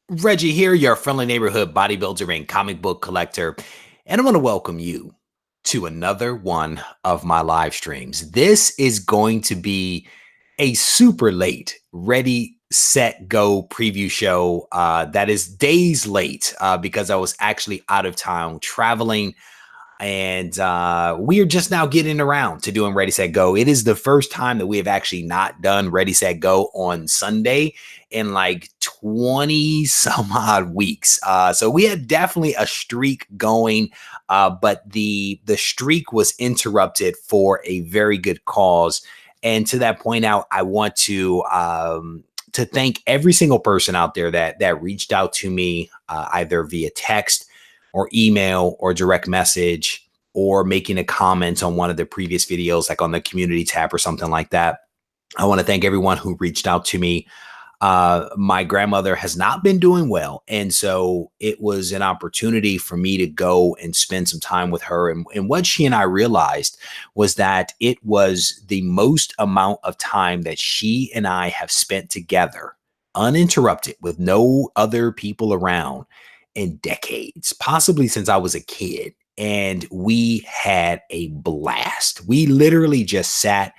Reggie here, your friendly neighborhood bodybuilder and comic book collector, and I want to welcome you to another one of my live streams. This is going to be a super late Ready, Set, Go preview show that is days late because I was actually out of town traveling and we are just now getting around to doing Ready Set Go. It is the first time that we have actually not done Ready Set Go on Sunday in like 20 some odd weeks. So we had definitely a streak going, but the streak was interrupted for a very good cause. And to that point out, I want to thank every single person out there that reached out to me either via text or email or direct message or making a comment on one of the previous videos, like on the community tab or something like that. I want to thank everyone who reached out to me. My grandmother has not been doing well. And so it was an opportunity for me to go and spend some time with her. And what she and I realized was that it was the most amount of time that she and I have spent together, uninterrupted, with no other people around in decades, possibly since I was a kid. And we had a blast. We literally just sat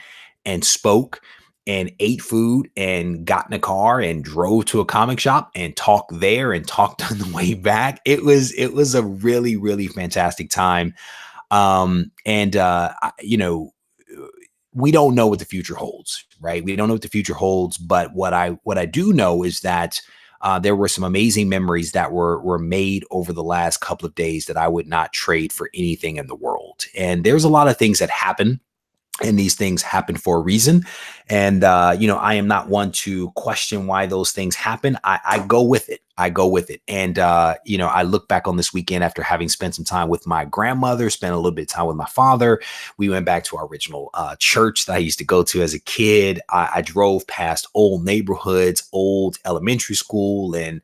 and spoke and ate food and got in a car and drove to a comic shop and talked there and talked on the way back. It was a really, really fantastic time. We don't know what the future holds, right? We don't know what the future holds, but what I do know is that there were some amazing memories that were made over the last couple of days that I would not trade for anything in the world. And there's a lot of things that happen, and these things happen for a reason. And I am not one to question why those things happen. I go with it. I go with it. And I look back on this weekend after having spent some time with my grandmother, spent a little bit of time with my father. We went back to our original church that I used to go to as a kid. I drove past old neighborhoods, old elementary school, and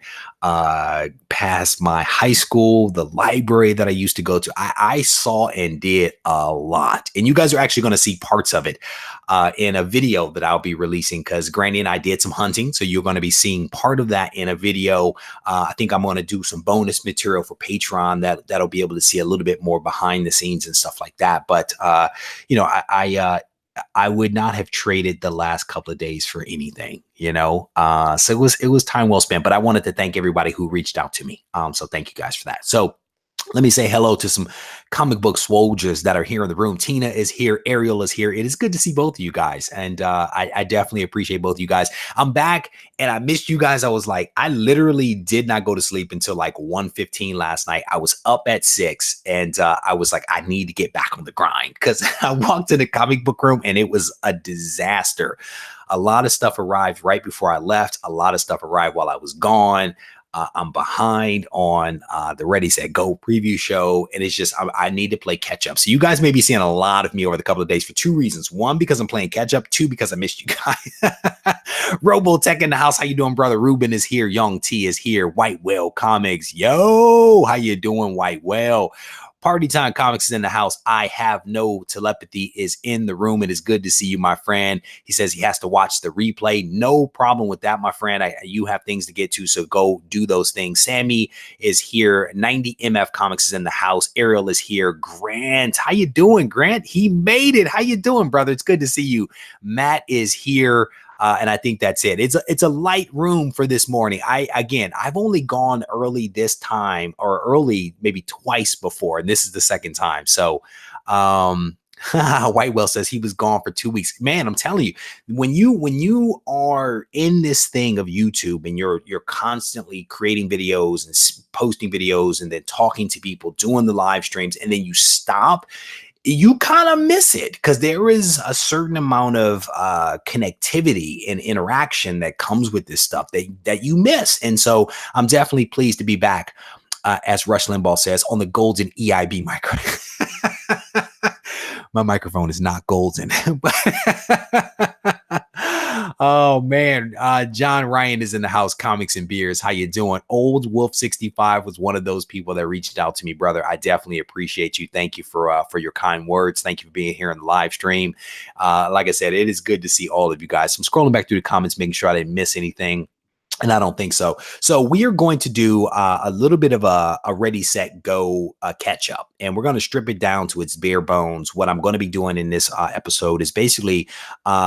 past my high school, the library that I used to go to. I saw and did a lot. And you guys are actually going to see parts of it in a video that I'll be releasing, because Granny and I did some hunting. So you're going to be seeing part of that in a video. I think I'm going to do some bonus material for Patreon that'll be able to see a little bit more behind the scenes and stuff like that. But, I would not have traded the last couple of days for anything, so it was time well spent. But I wanted to thank everybody who reached out to me. So thank you guys for that. So let me say hello to some comic book soldiers that are here in the room. Tina is here. Ariel is here. It is good to see both of you guys. And I definitely appreciate both of you guys. I'm back and I missed you guys. I literally did not go to sleep until like 1:15 last night. I was up at 6 and I was like, I need to get back on the grind, because I walked in the comic book room and it was a disaster. A lot of stuff arrived right before I left. A lot of stuff arrived while I was gone. I'm behind on the Ready, Set, Go preview show. And it's just, I need to play catch up. So you guys may be seeing a lot of me over the couple of days for two reasons. One, because I'm playing catch up. Two, because I missed you guys. Robotech in the house. How you doing, brother? Ruben is here. Young T is here. White Whale Comics. Yo, how you doing, White Whale? Party Time Comics is in the house. I have no telepathy is in the room. It is good to see you, my friend. He says he has to watch the replay. No problem with that, my friend. You have things to get to, so go do those things. Sammy is here. 90 MF Comics is in the house. Ariel is here. Grant, how you doing, Grant? He made it. How you doing, brother? It's good to see you. Matt is here. And I think that's it. It's a light room for this morning. I've only gone early this time, or early maybe twice before, and this is the second time. So Whitewell says he was gone for 2 weeks. Man, I'm telling you, when you are in this thing of YouTube and you're constantly creating videos and posting videos and then talking to people, doing the live streams, and then you stop, you kind of miss it, because there is a certain amount of connectivity and interaction that comes with this stuff that you miss. And so I'm definitely pleased to be back, as Rush Limbaugh says, on the golden EIB microphone. My microphone is not golden. Oh man, John Ryan is in the house. Comics and Beers, how you doing? Old Wolf 65 was one of those people that reached out to me, brother. I definitely appreciate you. Thank you for your kind words. Thank you for being here on the live stream. Like I said, it is good to see all of you guys. I'm scrolling back through the comments, making sure I didn't miss anything. And I don't think so. So we are going to do a little bit of a ready, set, go catch up. And we're going to strip it down to its bare bones. What I'm going to be doing in this episode is basically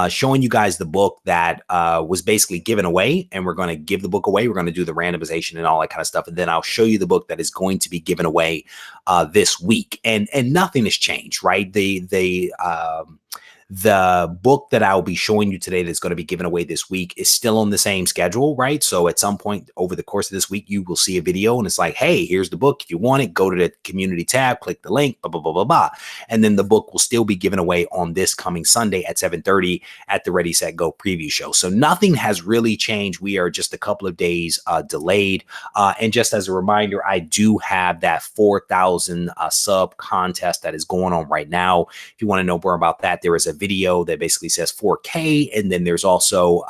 showing you guys the book that was basically given away. And we're going to give the book away. We're going to do the randomization and all that kind of stuff. And then I'll show you the book that is going to be given away this week. And nothing has changed, right? The book that I'll be showing you today that's going to be given away this week is still on the same schedule, right? So at some point over the course of this week, you will see a video and it's like, hey, here's the book. If you want it, go to the community tab, click the link, blah, blah, blah, blah, blah. And then the book will still be given away on this coming Sunday at 7:30 at the Ready, Set, Go preview show. So nothing has really changed. We are just a couple of days delayed. And just as a reminder, I do have that 4,000 sub contest that is going on right now. If you want to know more about that, there is a video that basically says 4K. And then there's also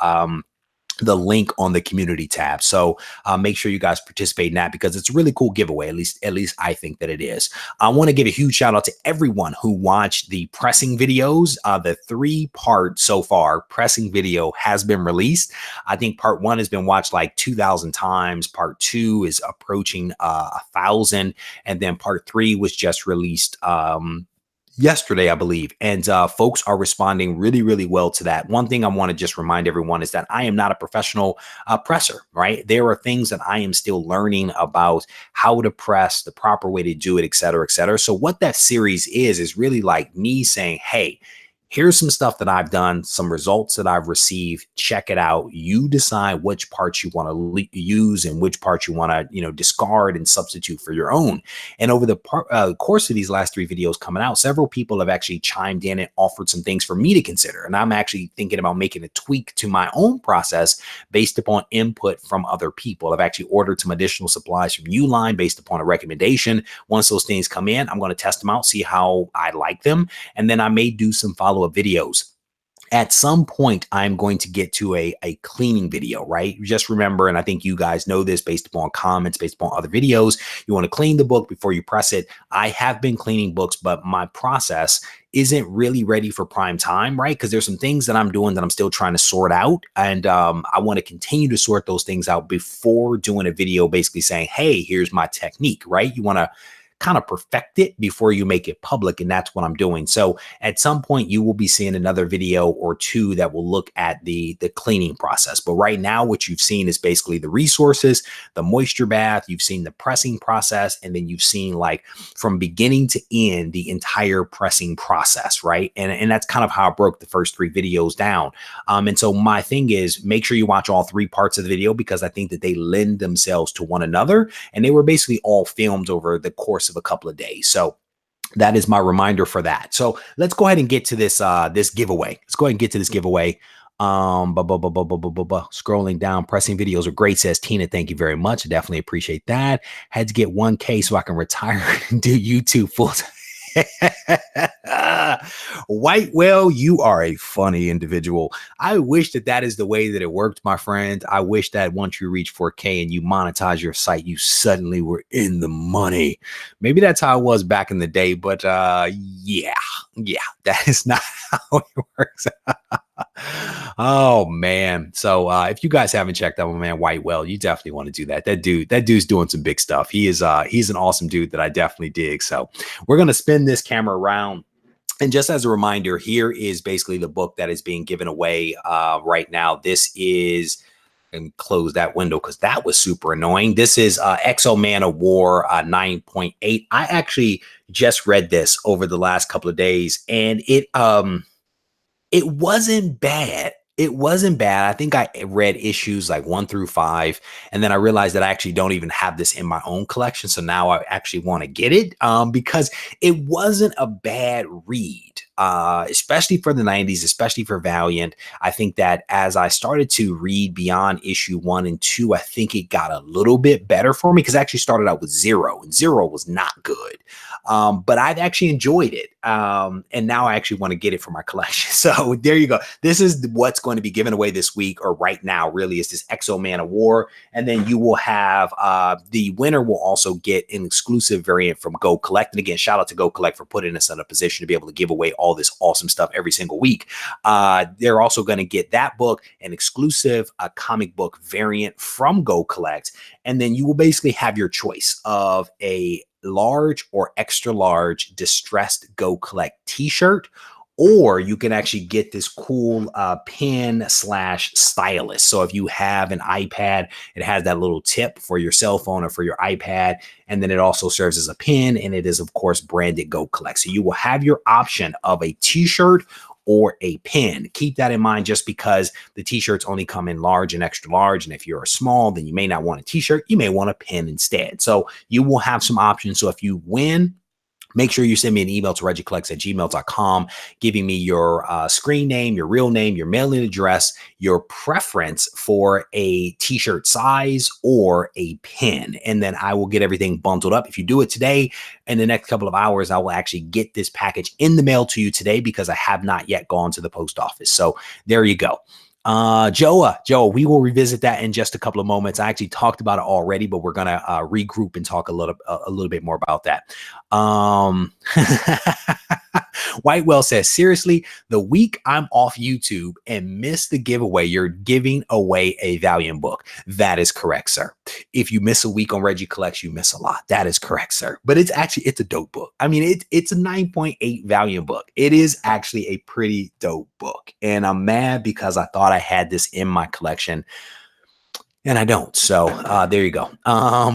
the link on the community tab. So make sure you guys participate in that because it's a really cool giveaway. At least I think that it is. I want to give a huge shout out to everyone who watched the pressing videos. The 3-part so far pressing video has been released. I think part 1 has been watched like 2,000 times. Part 2 is approaching 1,000. And then part 3 was just released yesterday, I believe. And folks are responding really, really well to that. One thing I want to just remind everyone is that I am not a professional presser, right? There are things that I am still learning about how to press, the proper way to do it, et cetera, et cetera. So what that series is really like me saying, hey, here's some stuff that I've done, some results that I've received. Check it out. You decide which parts you want to use and which parts you want to, discard and substitute for your own. And over the course of these last 3 videos coming out, several people have actually chimed in and offered some things for me to consider. And I'm actually thinking about making a tweak to my own process based upon input from other people. I've actually ordered some additional supplies from Uline based upon a recommendation. Once those things come in, I'm going to test them out, see how I like them. And then I may do some follow-up videos. At some point, I'm going to get to a cleaning video, right? Just remember, and I think you guys know this based upon comments, based upon other videos, you want to clean the book before you press it. I have been cleaning books, but my process isn't really ready for prime time, right? Because there's some things that I'm doing that I'm still trying to sort out. And I want to continue to sort those things out before doing a video basically saying, hey, here's my technique, right? You want to kind of perfect it before you make it public. And that's what I'm doing. So at some point you will be seeing another video or 2 that will look at the cleaning process. But right now, what you've seen is basically the resources, the moisture bath, you've seen the pressing process, and then you've seen like from beginning to end, the entire pressing process, right? And that's kind of how I broke the first 3 videos down. And so my thing is make sure you watch all 3 parts of the video because I think that they lend themselves to one another. And they were basically all filmed over the course of a couple of days. So that is my reminder for that. So let's go ahead and get to this this giveaway. Let's go ahead and get to this giveaway. Scrolling down, pressing videos are great, says Tina. Thank you very much. I definitely appreciate that. Had to get 1K so I can retire and do YouTube full time. White Whale, you are a funny individual. I wish that is the way that it worked, my friend. I wish that once you reach 4K and you monetize your site, you suddenly were in the money. Maybe that's how it was back in the day, but yeah, that is not how it works. Oh man. So if you guys haven't checked out my man White Whale, you definitely want to do that. That dude's doing some big stuff. He's an awesome dude that I definitely dig. So we're gonna spin this camera around. And just as a reminder, here is basically the book that is being given away right now. This is, and close that window because that was super annoying. This is Exo Man of War 9.8. I actually just read this over the last couple of days, and it wasn't bad. It wasn't bad. I think I read issues like 1 through 5, and then I realized that I actually don't even have this in my own collection. So now I actually want to get it because it wasn't a bad read, especially for the 90s, especially for Valiant. I think that as I started to read beyond issue 1 and 2, I think it got a little bit better for me because I actually started out with 0, and 0 was not good. But I've actually enjoyed it. And now I actually want to get it for my collection. So there you go. This is what's going to be given away this week, or right now really, is this Exo Man of War. And then you will have the winner will also get an exclusive variant from GoCollect. And again, shout out to GoCollect for putting us in a position to be able to give away all all this awesome stuff every single week. They're also going to get that book, an exclusive comic book variant from GoCollect. And then you will basically have your choice of a large or extra large distressed GoCollect t-shirt, or you can actually get this cool pen slash stylus. So if you have an iPad, it has that little tip for your cell phone or for your iPad. And then it also serves as a pen, and it is, of course, branded GoCollect. So you will have your option of a t-shirt or a pen. Keep that in mind, just because the t-shirts only come in large and extra large. And if you're a small, then you may not want a t-shirt. You may want a pen instead. So you will have some options. So if you win, make sure you send me an email to regiecollects@gmail.com, giving me your screen name, your real name, your mailing address, your preference for a t-shirt size or a pen. And then I will get everything bundled up. If you do it today, in the next couple of hours, I will actually get this package in the mail to you today, because I have not yet gone to the post office. So there you go. Joe, we will revisit that in just a couple of moments. I actually talked about it already, but we're gonna regroup and talk a little bit more about that. Whitewell says, seriously, the week I'm off YouTube and miss the giveaway, you're giving away a Valiant book. That is correct, sir. If you miss a week on Regie Collects, you miss a lot. That is correct, sir. But it's a dope book. I mean, it's a 9.8 Valiant book. It is actually a pretty dope book. And I'm mad because I thought I had this in my collection, and I don't. So there you go.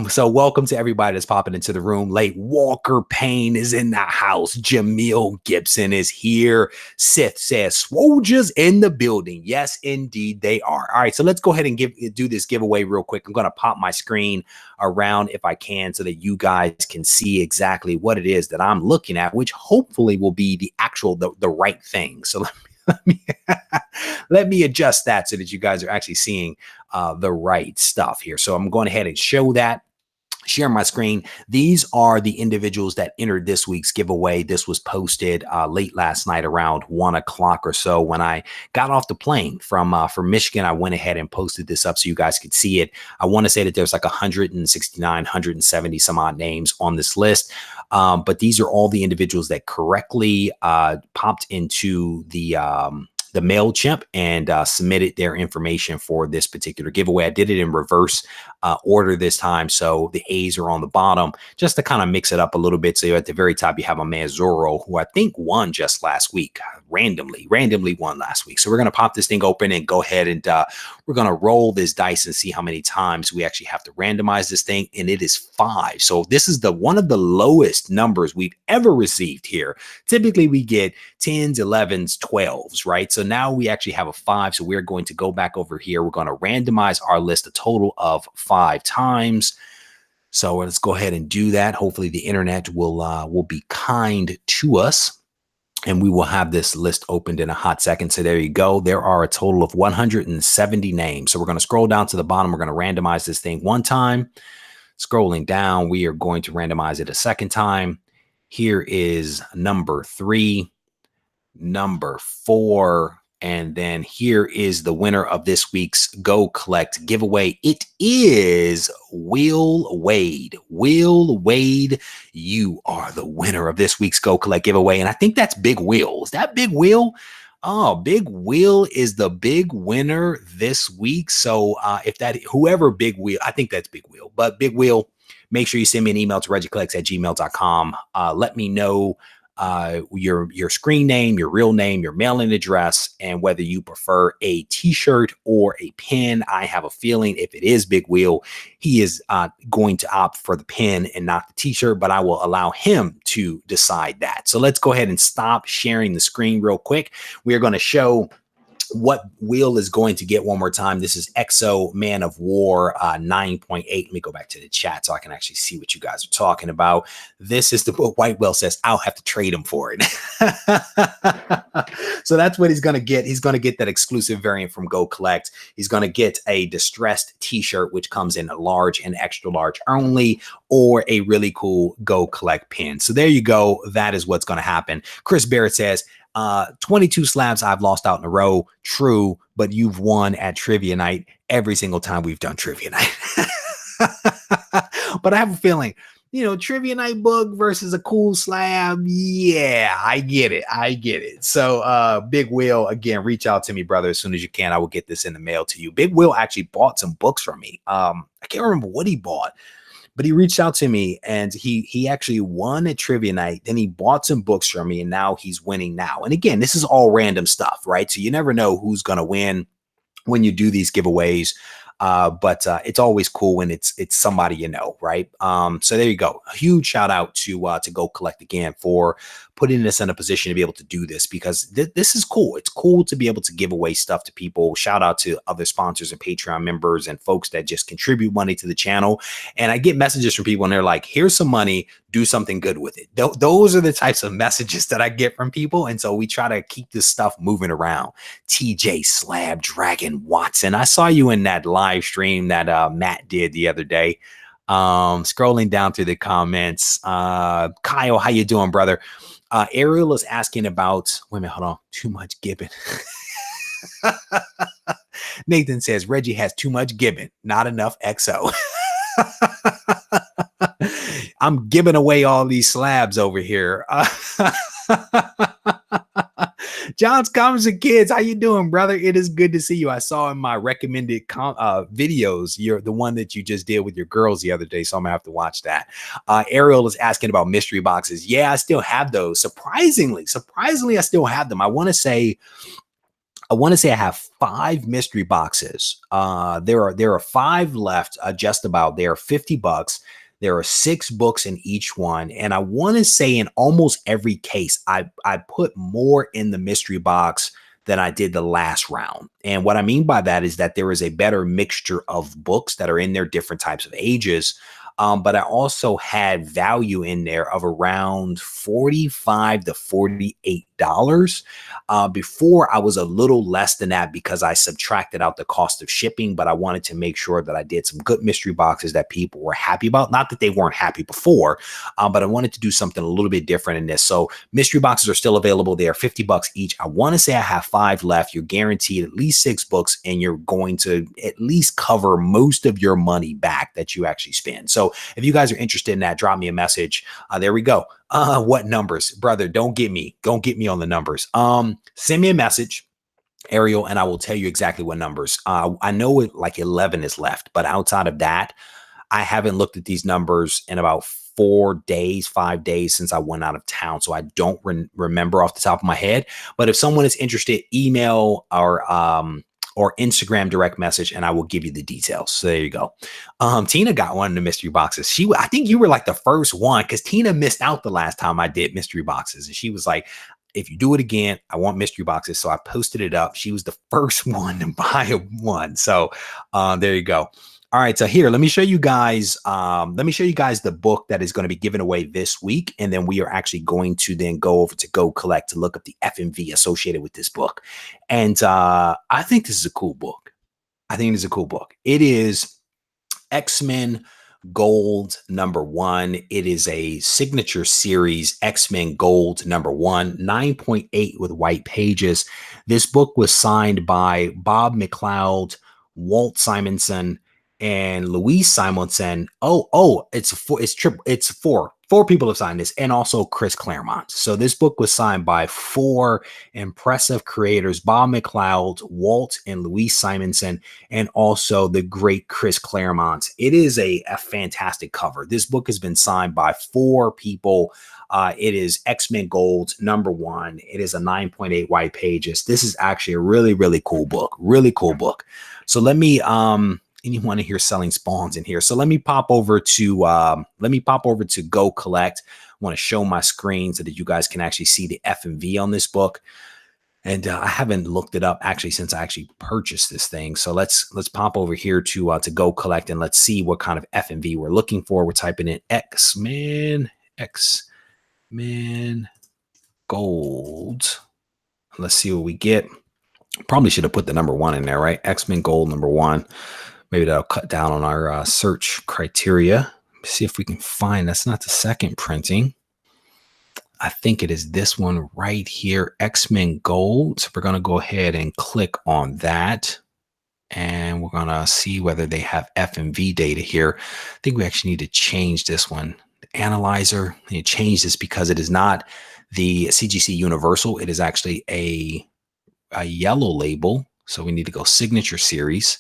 So welcome to everybody that's popping into the room late. Walker Payne is in the house. Jamil Gibson is here. Sith says, Swoljers in the building. Yes, indeed they are. All right, so let's go ahead and do this giveaway real quick. I'm going to pop my screen around if I can, so that you guys can see exactly what it is that I'm looking at, which hopefully will be the right thing. So let me adjust that so that you guys are actually seeing the right stuff here. So I'm going ahead and show that. Share my screen. These are the individuals that entered this week's giveaway. This was posted late last night around 1 o'clock or so. When I got off the plane from Michigan, I went ahead and posted this up so you guys could see it. I want to say that there's like 169, 170 some odd names on this list. But these are all the individuals that correctly popped into the MailChimp and submitted their information for this particular giveaway. I did it in reverse order this time, so the A's are on the bottom, just to kind of mix it up a little bit. So at the very top, you have my man Zorro, who I think won just last week, randomly won last week. So we're going to pop this thing open and go ahead and we're going to roll this dice and see how many times we actually have to randomize this thing. And it is 5. So this is one of the lowest numbers we've ever received here. Typically we get 10s, 11s, 12s, right? So now we actually have a 5. So we're going to go back over here. We're going to randomize our list a total of 5 times. So let's go ahead and do that. Hopefully the internet will be kind to us, and we will have this list opened in a hot second. So there you go. There are a total of 170 names. So we're going to scroll down to the bottom. We're going to randomize this thing one time. Scrolling down, we are going to randomize it a second time. Here is number 3, number 4, and then here is the winner of this week's GoCollect giveaway. It is Will Wade. Will Wade, you are the winner of this week's GoCollect giveaway. And I think that's Big Will. Is that Big Will? Oh, Big Will is the big winner this week. So whoever Big Will, I think that's Big Will. But Big Will, make sure you send me an email to regiecollects@gmail.com. Let me know your screen name, your real name, your mailing address, and whether you prefer a t-shirt or a pen. I have a feeling if it is Big Wheel, he is going to opt for the pen and not the t-shirt, but I will allow him to decide that. So let's go ahead and stop sharing the screen real quick. We are going to show what Will is going to get one more time. This is Exo Man of War 9.8. Let me go back to the chat so I can actually see what you guys are talking about. This is the book. Whitewell says, I'll have to trade him for it. So that's what he's going to get. He's going to get that exclusive variant from GoCollect. He's going to get a distressed t-shirt, which comes in a large and extra large only, or a really cool GoCollect pin. So there you go. That is what's going to happen. Chris Barrett says, 22 slabs I've lost out in a row. True, but you've won at trivia night every single time we've done trivia night. But I have a feeling trivia night book versus a cool slab. Yeah, I get it. I get it. So Big Will, again, reach out to me, brother, as soon as you can. I will get this in the mail to you. Big Will actually bought some books from me. I can't remember what he bought, but he reached out to me and he actually won at trivia night. Then he bought some books from me and now he's winning now. And again, this is all random stuff, right? So you never know who's going to win when you do these giveaways. But it's always cool when it's somebody right? So there you go. A huge shout out to GoCollect again for putting us in a position to be able to do this, because this is cool. It's cool to be able to give away stuff to people. Shout out to other sponsors and Patreon members and folks that just contribute money to the channel. And I get messages from people and they're like, here's some money, do something good with it. Those are the types of messages that I get from people. And so we try to keep this stuff moving around. TJ Slab Dragon Watson, I saw you in that live stream that Matt did the other day. Scrolling down through the comments, Kyle, how you doing, brother? Ariel is asking about, wait a minute, hold on, too much Gibbon. Nathan says Reggie has too much Gibbon, not enough XO. I'm giving away all these slabs over here. John's Comments and Kids, how you doing, brother? It is good to see you. I saw in my recommended videos, you're the one that you just did with your girls the other day, so I'm gonna have to watch that. Ariel is asking about mystery boxes. Yeah, I still have those. Surprisingly, I still have them. I want to say I have 5 mystery boxes. There are 5 left, just about. They are $50. There are 6 books in each one. And I want to say in almost every case, I put more in the mystery box than I did the last round. And what I mean by that is that there is a better mixture of books that are in there, different types of ages. But I also had value in there of around $45 to $48. Before I was a little less than that because I subtracted out the cost of shipping, but I wanted to make sure that I did some good mystery boxes that people were happy about. Not that they weren't happy before, but I wanted to do something a little bit different in this. So mystery boxes are still available. They are $50 each. I want to say I have 5 left. You're guaranteed at least 6 books and you're going to at least cover most of your money back that you actually spend. So if you guys are interested in that, drop me a message. There we go. What numbers, brother? Don't get me on the numbers. Send me a message, Ariel, and I will tell you exactly what numbers. I know it like 11 is left, but outside of that, I haven't looked at these numbers in about 5 days since I went out of town. So I don't remember off the top of my head, but if someone is interested, email or Instagram direct message and I will give you the details. So there you go. Tina got one of the mystery boxes. I think you were like the first one because Tina missed out the last time I did mystery boxes. And she was like, if you do it again, I want mystery boxes. So I posted it up. She was the first one to buy one. So there you go. All right, so here, let me show you guys the book that is going to be given away this week. And then we are actually going to then go over to GoCollect to look up the FMV associated with this book. And I think this is a cool book. It is X-Men Gold #1. It is a signature series, X-Men Gold #1, 9.8 with white pages. This book was signed by Bob McLeod, Walt Simonson, and Louise Simonson. It's four people have signed this, and also Chris Claremont. So this book was signed by 4 impressive creators: Bob McLeod, Walt, and Louise Simonson, and also the great Chris Claremont. It is a fantastic cover. This book has been signed by 4 people. It is X-Men Gold #1. It is a 9.8 white pages. This is actually a really, really cool book. So let me anyone in here selling spawns in here. So let me pop over to GoCollect. I want to show my screen so that you guys can actually see the FMV on this book. And I haven't looked it up actually since I actually purchased this thing. So let's pop over here to GoCollect and let's see what kind of FMV we're looking for. We're typing in X-Men Gold. Let's see what we get. Probably should have put the #1 in there, right? X-Men Gold #1. Maybe that'll cut down on our search criteria. See if we can find, that's not the second printing. I think it is this one right here, X-Men Gold. So we're going to go ahead and click on that. And we're going to see whether they have FMV data here. I think we actually need to change this one. The analyzer, and you change this because it is not the CGC Universal. It is actually a yellow label. So we need to go signature series.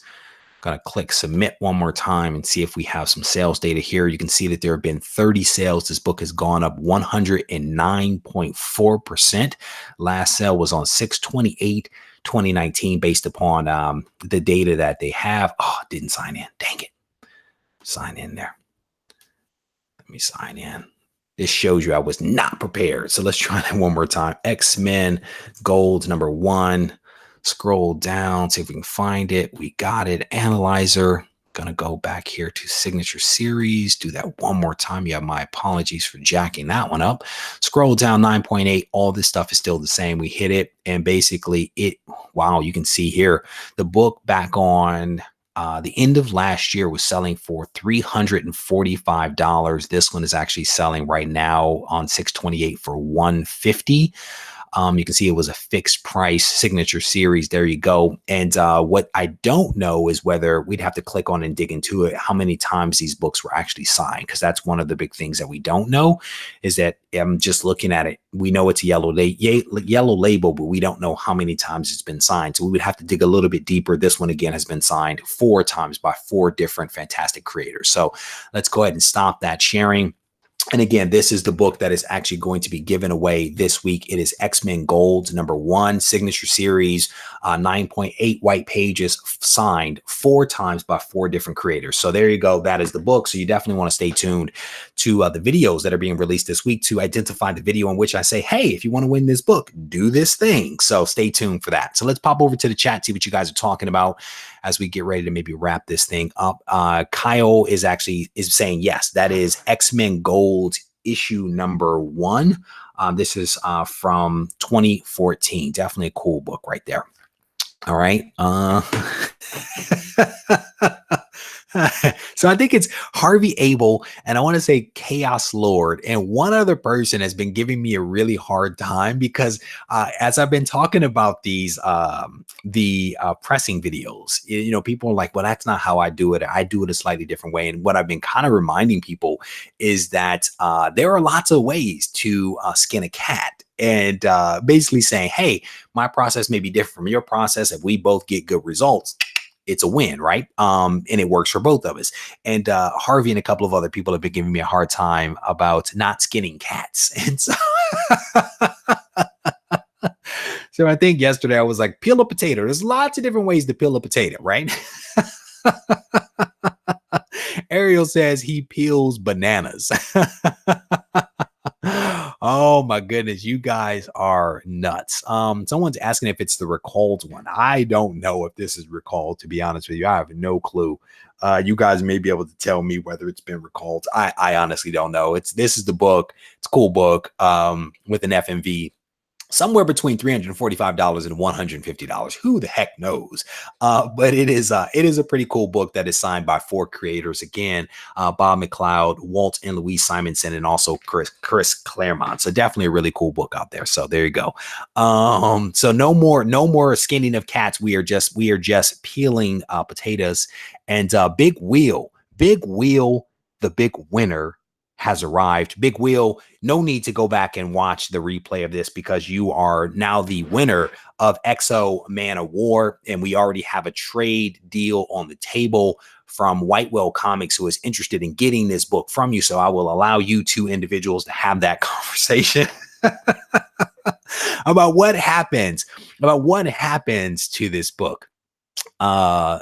Gonna click submit one more time and see if we have some sales data here. You can see that there have been 30 sales. This book has gone up 109.4%. Last sale was on 6/28, 2019, based upon the data that they have. Oh, didn't sign in. Dang it. Sign in there. Let me sign in. This shows you I was not prepared. So let's try that one more time. X-Men Gold #1. Scroll down, see if we can find it. We got it. Analyzer. Gonna go back here to signature series. Do that one more time. Yeah, my apologies for jacking that one up. Scroll down 9.8. All this stuff is still the same. We hit it, and basically wow, you can see here the book back on the end of last year was selling for $345. This one is actually selling right now on 6/28 for $150. You can see it was a fixed price signature series. There you go. And what I don't know is whether we'd have to click on and dig into it, how many times these books were actually signed, because that's one of the big things that we don't know is that I'm just looking at it. We know it's a yellow label, but we don't know how many times it's been signed. So we would have to dig a little bit deeper. This one, again, has been signed 4 times by 4 different fantastic creators. So let's go ahead and stop that sharing. And again, this is the book that is actually going to be given away this week. It is X-Men Gold #1, signature series, 9.8 white pages, signed 4 times by 4 different creators. So there you go. That is the book. So you definitely want to stay tuned to the videos that are being released this week to identify the video in which I say, hey, if you want to win this book, do this thing. So stay tuned for that. So let's pop over to the chat, see what you guys are talking about as we get ready to maybe wrap this thing up. Kyle is saying, yes, that is X-Men Gold issue #1. This is from 2014. Definitely a cool book right there. All right. So I think it's Harvey Abel, and I want to say Chaos Lord, and one other person has been giving me a really hard time because as I've been talking about these the pressing videos, people are like, well, that's not how I do it. I do it a slightly different way. And what I've been kind of reminding people is that there are lots of ways to skin a cat. And basically saying, hey, my process may be different from your process. If we both get good results, it's a win, right? And it works for both of us. And Harvey and a couple of other people have been giving me a hard time about not skinning cats. And so, so I think yesterday I was like, peel a potato. There's lots of different ways to peel a potato, right? Ariel says he peels bananas. Oh my goodness, you guys are nuts. Someone's asking if it's the recalled one. I don't know if this is recalled, to be honest with you. I have no clue. You guys may be able to tell me whether it's been recalled. I honestly don't know. This is the book. It's a cool book with an FMV somewhere between $345 and $150. Who the heck knows? But it is a pretty cool book that is signed by 4 creators. Again, Bob McLeod, Walt and Louise Simonson, and also Chris Claremont. So definitely a really cool book out there. So there you go. So no more skinning of cats. We are just peeling potatoes. And Big Wheel, the big winner has arrived. Big Wheel, no need to go back and watch the replay of this because you are now the winner of XO Man of War, and we already have a trade deal on the table from White Whale Comics, who is interested in getting this book from you. So I will allow you 2 individuals to have that conversation about what happens to this book. Hydra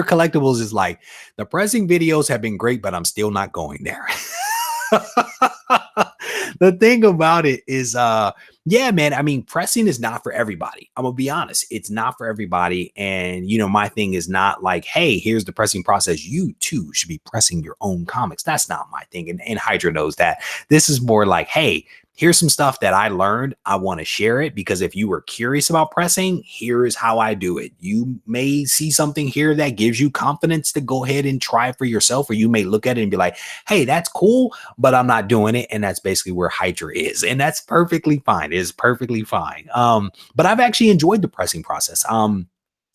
Collectibles is like, the pressing videos have been great, but I'm still not going there. The thing about it is, yeah, man, I mean, pressing is not for everybody. I'm gonna be honest. It's not for everybody. And, my thing is not like, hey, here's the pressing process. You too should be pressing your own comics. That's not my thing. And Hydra knows that. This is more like, hey, here's some stuff that I learned. I want to share it because if you were curious about pressing, here is how I do it. You may see something here that gives you confidence to go ahead and try it for yourself, or you may look at it and be like, hey, that's cool, but I'm not doing it. And that's basically where Hydra is. And that's perfectly fine. It is perfectly fine. But I've actually enjoyed the pressing process.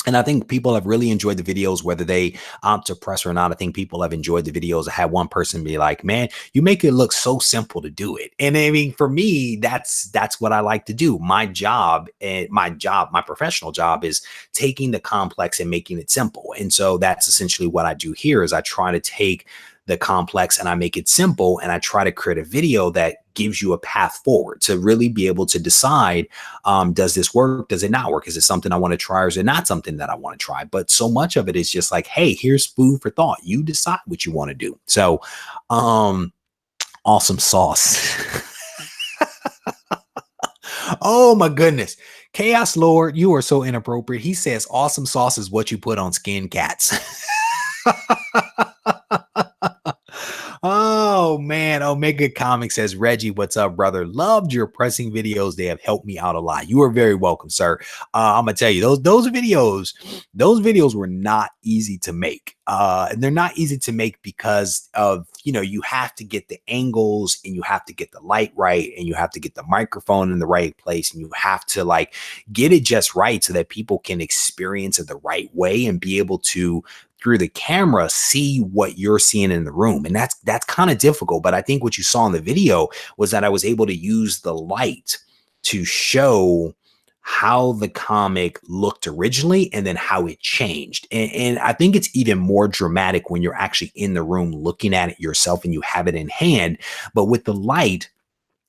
And I think people have really enjoyed the videos, whether they opt to press or not. I think people have enjoyed the videos. I had one person be like, "Man, you make it look so simple to do it." And I mean, for me, that's what I like to do. My professional job is taking the complex and making it simple. And so that's essentially what I do here is I try to take the complex and I make it simple and I try to create a video that gives you a path forward to really be able to decide, does this work? Does it not work? Is it something I want to try or is it not something that I want to try? But so much of it is just like, hey, here's food for thought. You decide what you want to do. So, um, awesome sauce. Oh my goodness. Chaos Lord, you are so inappropriate. He says awesome sauce is what you put on skin cats. Oh man, Omega Comics says, Reggie, what's up, brother? Loved your pressing videos. They have helped me out a lot. You are very welcome, sir. I'm gonna tell you, those videos were not easy to make. And they're not easy to make because of, you have to get the angles and you have to get the light right and you have to get the microphone in the right place and you have to like get it just right so that people can experience it the right way and be able to through the camera see what you're seeing in the room. And that's kind of difficult. But I think what you saw in the video was that I was able to use the light to show how the comic looked originally and then how it changed. And I think it's even more dramatic when you're actually in the room looking at it yourself and you have it in hand. But with the light,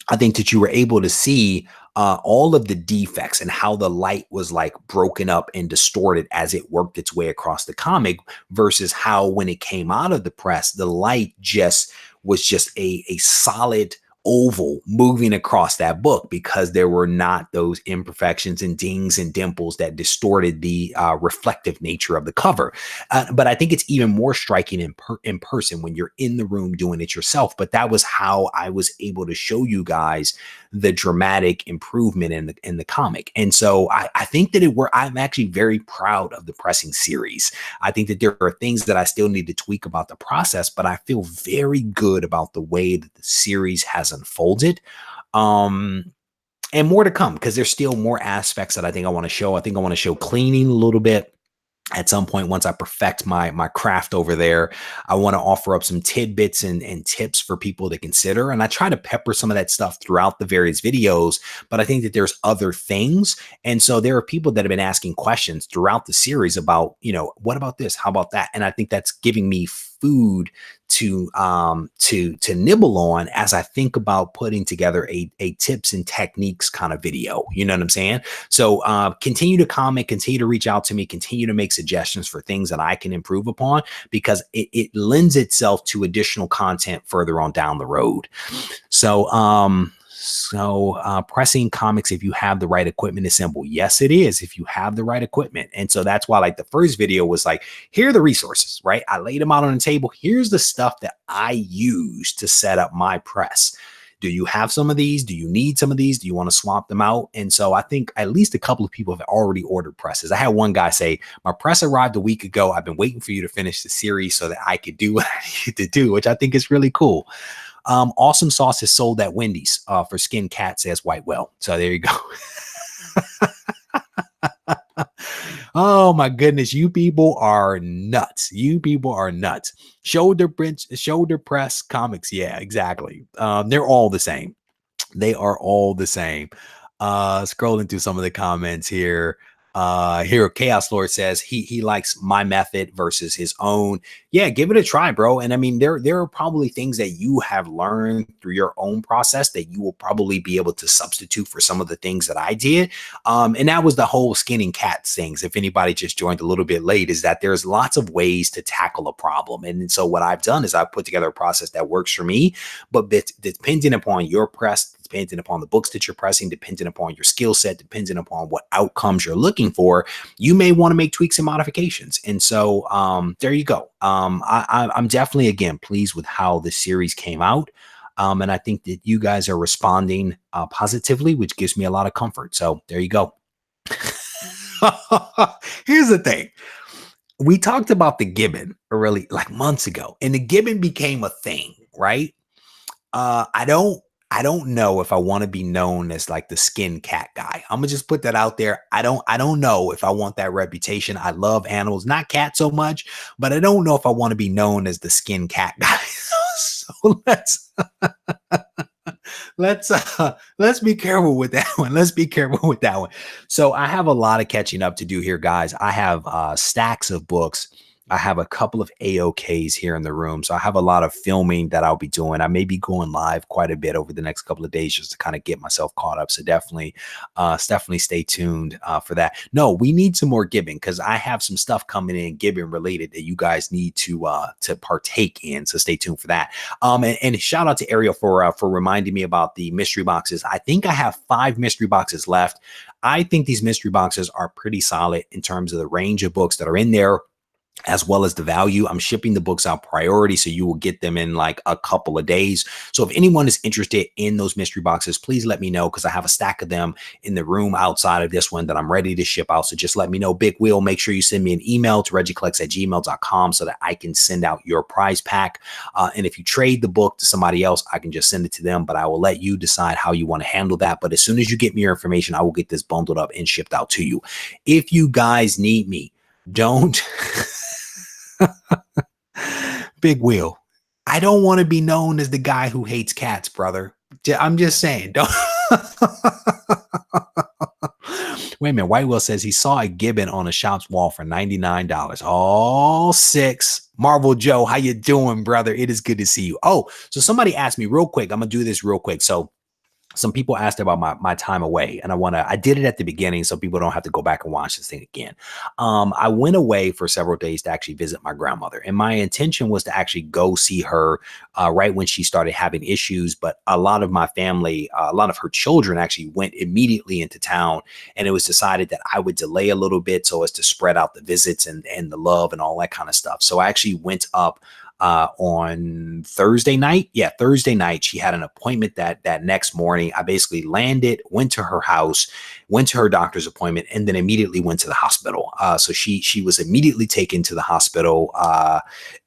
I think that you were able to see all of the defects and how the light was like broken up and distorted as it worked its way across the comic versus how when it came out of the press, the light just was just a solid oval moving across that book because there were not those imperfections and dings and dimples that distorted the reflective nature of the cover. But I think it's even more striking in person when you're in the room doing it yourself. But that was how I was able to show you guys the dramatic improvement in the comic. And so I think that I'm actually very proud of the pressing series. I think that there are things that I still need to tweak about the process, but I feel very good about the way that the series has unfolded. Um, and more to come because there's still more aspects that I think I want to show. I think I want to show cleaning a little bit at some point once I perfect my craft over there. I want to offer up some tidbits and tips for people to consider. And I try to pepper some of that stuff throughout the various videos, but I think that there's other things. And so there are people that have been asking questions throughout the series about, what about this? How about that? And I think that's giving me food to nibble on as I think about putting together a tips and techniques kind of video. You know what I'm saying? So continue to comment, continue to reach out to me, continue to make suggestions for things that I can improve upon because it lends itself to additional content further on down the road. So pressing comics, if you have the right equipment, is simple. Yes, it is if you have the right equipment. And so that's why like the first video was like, here are the resources, right? I laid them out on the table. Here's the stuff that I use to set up my press. Do you have some of these? Do you need some of these? Do you want to swap them out? And so I think at least a couple of people have already ordered presses. I had one guy say, my press arrived a week ago. I've been waiting for you to finish the series so that I could do what I need to do, which I think is really cool. Awesome sauce is sold at Wendy's for skin cat, says White Well. So there you go. Oh my goodness, you people are nuts. You people are nuts. Shoulder press comics. Yeah, exactly. They're all the same. They are all the same. Scrolling through some of the comments here. Here Chaos Lord says he likes my method versus his own. Yeah, give it a try, bro. And I mean, there are probably things that you have learned through your own process that you will probably be able to substitute for some of the things that I did. And that was the whole skinning cats things. If anybody just joined a little bit late, is that there's lots of ways to tackle a problem. And so what I've done is I've put together a process that works for me, but depending upon your press, depending upon the books that you're pressing, depending upon your skill set, depending upon what outcomes you're looking for, you may want to make tweaks and modifications. And so there you go. I'm definitely, again, pleased with how the series came out. And I think that you guys are responding positively, which gives me a lot of comfort. So there you go. Here's the thing. We talked about the gibbon really like months ago, and the gibbon became a thing, right? I don't I don't know if I want to be known as like the skin cat guy. I'm gonna just put that out there. I don't know if I want that reputation. I love animals, not cats so much, but I don't know if I want to be known as the skin cat guy. So let's be careful with that one. Let's be careful with that one. So I have a lot of catching up to do here, guys. I have stacks of books. I have a couple of AOKs here in the room. So I have a lot of filming that I'll be doing. I may be going live quite a bit over the next couple of days just to kind of get myself caught up. So definitely stay tuned for that. No, we need some more giving because I have some stuff coming in giving related that you guys need to partake in. So stay tuned for that. And shout out to Ariel for reminding me about the mystery boxes. I think I have 5 mystery boxes left. I think these mystery boxes are pretty solid in terms of the range of books that are in there, as well as the value. I'm shipping the books out priority, so you will get them in like a couple of days. So if anyone is interested in those mystery boxes, please let me know because I have a stack of them in the room outside of this one that I'm ready to ship out. So just let me know. Big Wheel, make sure you send me an email to regiecollects@gmail.com so that I can send out your prize pack. And if you trade the book to somebody else, I can just send it to them, but I will let you decide how you want to handle that. But as soon as you get me your information, I will get this bundled up and shipped out to you. If you guys need me, don't Big Wheel. I don't want to be known as the guy who hates cats, brother. I'm just saying. Don't. Wait a minute. White Will says he saw a gibbon on a shop's wall for $99. All 6. Marvel Joe, how you doing, brother? It is good to see you. Oh, so somebody asked me real quick. I'm gonna do this real quick. So some people asked about my time away, and I did it at the beginning so people don't have to go back and watch this thing again. I went away for several days to actually visit my grandmother, and my intention was to actually go see her right when she started having issues. But a lot of my family, a lot of her children actually went immediately into town, and it was decided that I would delay a little bit so as to spread out the visits and the love and all that kind of stuff. So I actually went up on Thursday night. Yeah, Thursday night. She had an appointment that next morning. I basically landed, went to her house, went to her doctor's appointment, and then immediately went to the hospital. So she was immediately taken to the hospital,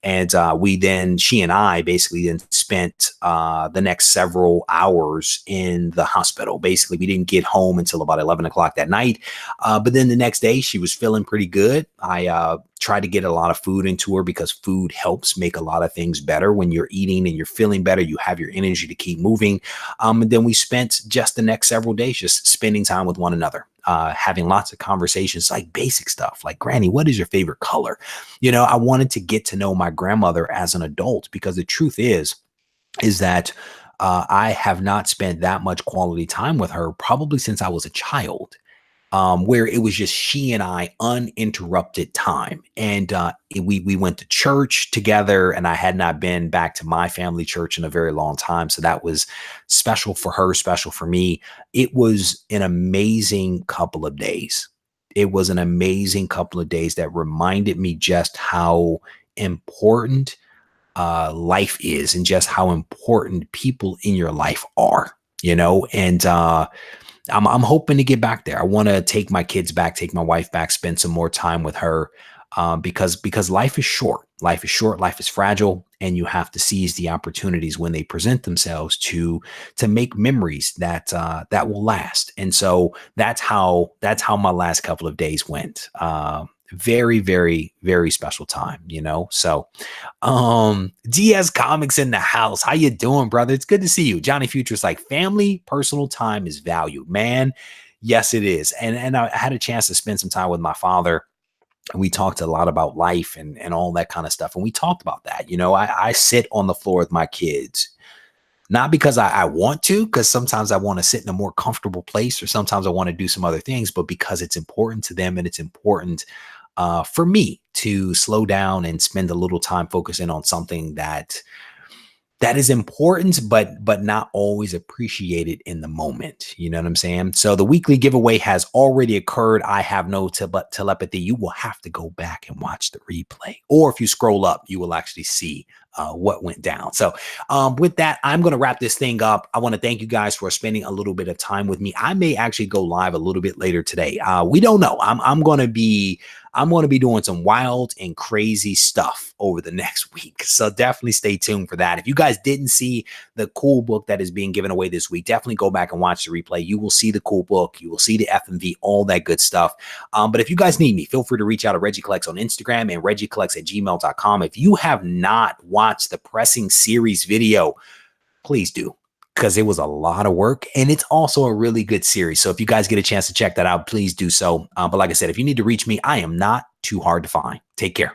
and she and I basically then spent the next several hours in the hospital. Basically, we didn't get home until about 11 o'clock that night. But then the next day, she was feeling pretty good. I tried to get a lot of food into her because food helps make a lot of things better. When you're eating and you're feeling better, you have your energy to keep moving. And then we spent just the next several days just spending time with one another, having lots of conversations, like basic stuff like, Granny, what is your favorite color? I wanted to get to know my grandmother as an adult, because the truth is that I have not spent that much quality time with her probably since I was a child, where it was just she and I uninterrupted time. And we went to church together, and I had not been back to my family church in a very long time. So that was special for her, special for me. It was an amazing couple of days. It was an amazing couple of days that reminded me just how important life is, and just how important people in your life are, and I'm hoping to get back there. I want to take my kids back, take my wife back, spend some more time with her, because life is short. Life is short. Life is fragile, and you have to seize the opportunities when they present themselves to make memories that will last. And so that's how my last couple of days went. Very, very, very special time. So DS Comics in the house. How you doing, brother? It's good to see you. Johnny Future's like, family personal time is valued, man. Yes, it is. And I had a chance to spend some time with my father, and we talked a lot about life and all that kind of stuff. And we talked about that. I sit on the floor with my kids, not because I want to, because sometimes I want to sit in a more comfortable place, or sometimes I want to do some other things, but because it's important to them, and it's important for me to slow down and spend a little time focusing on something that is important, but not always appreciated in the moment. You know what I'm saying? So the weekly giveaway has already occurred. I have no telepathy. You will have to go back and watch the replay, or if you scroll up, you will actually see what went down. So with that, I'm going to wrap this thing up. I want to thank you guys for spending a little bit of time with me. I may actually go live a little bit later today. We don't know. I'm going to be doing some wild and crazy stuff over the next week. So definitely stay tuned for that. If you guys didn't see the cool book that is being given away this week, definitely go back and watch the replay. You will see the cool book. You will see the FMV, all that good stuff. But if you guys need me, feel free to reach out to Regie Collects on Instagram and regiecollects@gmail.com. If you have not watched the pressing series video, please do, because it was a lot of work and it's also a really good series. So if you guys get a chance to check that out, please do so. But like I said, if you need to reach me, I am not too hard to find. Take care.